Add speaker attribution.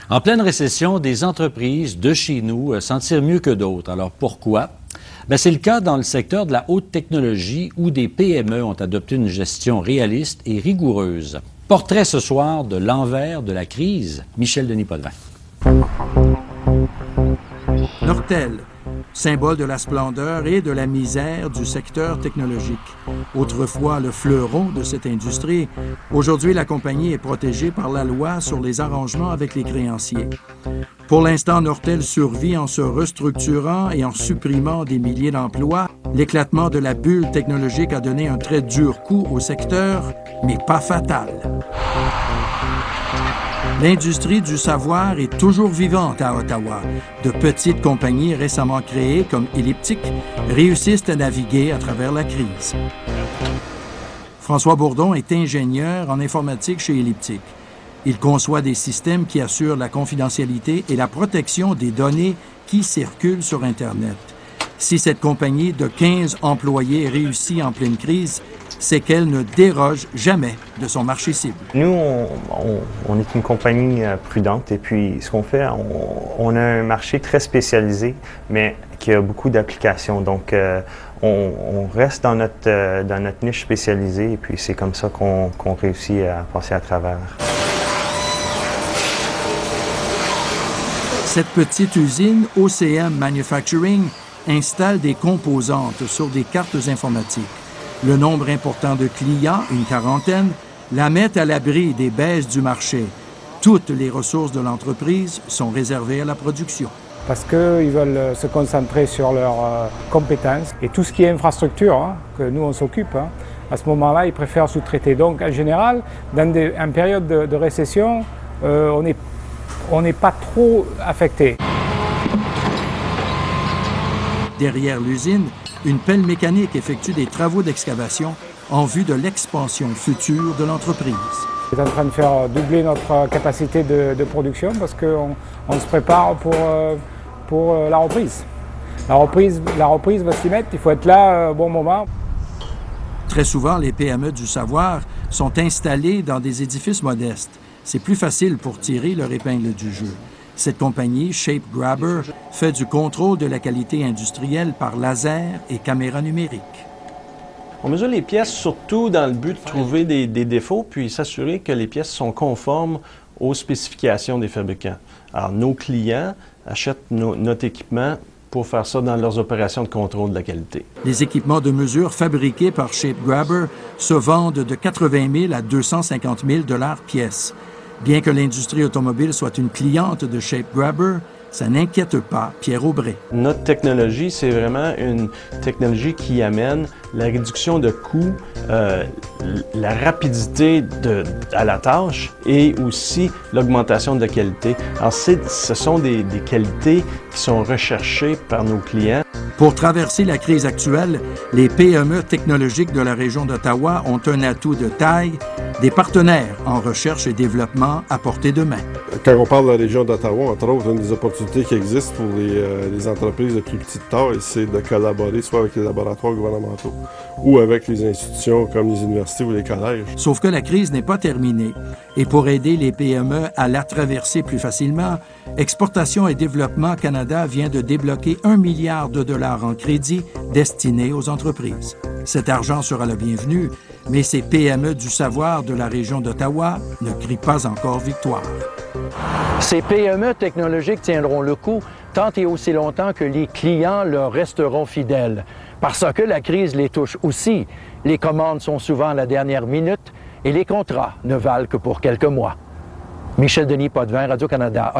Speaker 1: En pleine récession, des entreprises de chez nous s'en tirent mieux que d'autres. Alors pourquoi? C'est le cas dans le secteur de la haute technologie où des PME ont adopté une gestion réaliste et rigoureuse. Portrait ce soir de l'envers de la crise, Michel Denis Potvin.
Speaker 2: Nortel, symbole de la splendeur et de la misère du secteur technologique. Autrefois le fleuron de cette industrie, aujourd'hui la compagnie est protégée par la loi sur les arrangements avec les créanciers. Pour l'instant, Nortel survit en se restructurant et en supprimant des milliers d'emplois. L'éclatement de la bulle technologique a donné un très dur coup au secteur, mais pas fatal. L'industrie du savoir est toujours vivante à Ottawa. De petites compagnies récemment créées, comme Elliptic, réussissent à naviguer à travers la crise. François Bourdon est ingénieur en informatique chez Elliptic. Il conçoit des systèmes qui assurent la confidentialité et la protection des données qui circulent sur Internet. Si cette compagnie de 15 employés réussit en pleine crise, c'est qu'elle ne déroge jamais de son marché cible.
Speaker 3: Nous, on est une compagnie prudente et puis ce qu'on fait, on a un marché très spécialisé, mais qui a beaucoup d'applications. Donc, on reste dans notre niche spécialisée et puis c'est comme ça qu'on réussit à passer à travers.
Speaker 2: Cette petite usine OCM Manufacturing installe des composantes sur des cartes informatiques. Le nombre important de clients, une quarantaine, la met à l'abri des baisses du marché. Toutes les ressources de l'entreprise sont réservées à la production.
Speaker 4: Parce qu'ils veulent se concentrer sur leurs compétences et tout ce qui est infrastructure, que nous on s'occupe. À ce moment-là, ils préfèrent sous-traiter. Donc en général, en période de récession, on n'est pas trop affecté.
Speaker 2: Derrière l'usine, une pelle mécanique effectue des travaux d'excavation en vue de l'expansion future de l'entreprise.
Speaker 4: On est en train de faire doubler notre capacité de production parce qu'on se prépare pour la reprise. La reprise va s'y mettre, il faut être là au bon moment.
Speaker 2: Très souvent, les PME du savoir sont installées dans des édifices modestes. C'est plus facile pour tirer leur épingle du jeu. Cette compagnie, Shape Grabber, fait du contrôle de la qualité industrielle par laser et caméra numérique.
Speaker 5: On mesure les pièces surtout dans le but de trouver des défauts puis s'assurer que les pièces sont conformes aux spécifications des fabricants. Alors, nos clients achètent notre équipement pour faire ça dans leurs opérations de contrôle de la qualité.
Speaker 2: Les équipements de mesure fabriqués par Shape Grabber se vendent de 80 000 à 250 000 $ pièce. Bien que l'industrie automobile soit une cliente de Shape Grabber, ça n'inquiète pas Pierre Aubray.
Speaker 5: Notre technologie, c'est vraiment une technologie qui amène la réduction de coûts, la rapidité à la tâche et aussi l'augmentation de la qualité. Alors, ce sont des qualités qui sont recherchées par nos clients.
Speaker 2: Pour traverser la crise actuelle, les PME technologiques de la région d'Ottawa ont un atout de taille, des partenaires en recherche et développement à portée de main.
Speaker 6: Quand on parle de la région d'Ottawa, entre autres, une des opportunités qui existent pour les entreprises de plus petite taille, c'est de collaborer soit avec les laboratoires gouvernementaux ou avec les institutions comme les universités ou les collèges.
Speaker 2: Sauf que la crise n'est pas terminée. Et pour aider les PME à la traverser plus facilement, Exportation et Développement Canada vient de débloquer 1 milliard de dollars en crédit destinés aux entreprises. Cet argent sera le bienvenu, mais ces PME du savoir de la région d'Ottawa ne crient pas encore victoire.
Speaker 7: Ces PME technologiques tiendront le coup tant et aussi longtemps que les clients leur resteront fidèles. Parce que la crise les touche aussi. Les commandes sont souvent à la dernière minute et les contrats ne valent que pour quelques mois. Michel Denis Potvin, Radio-Canada.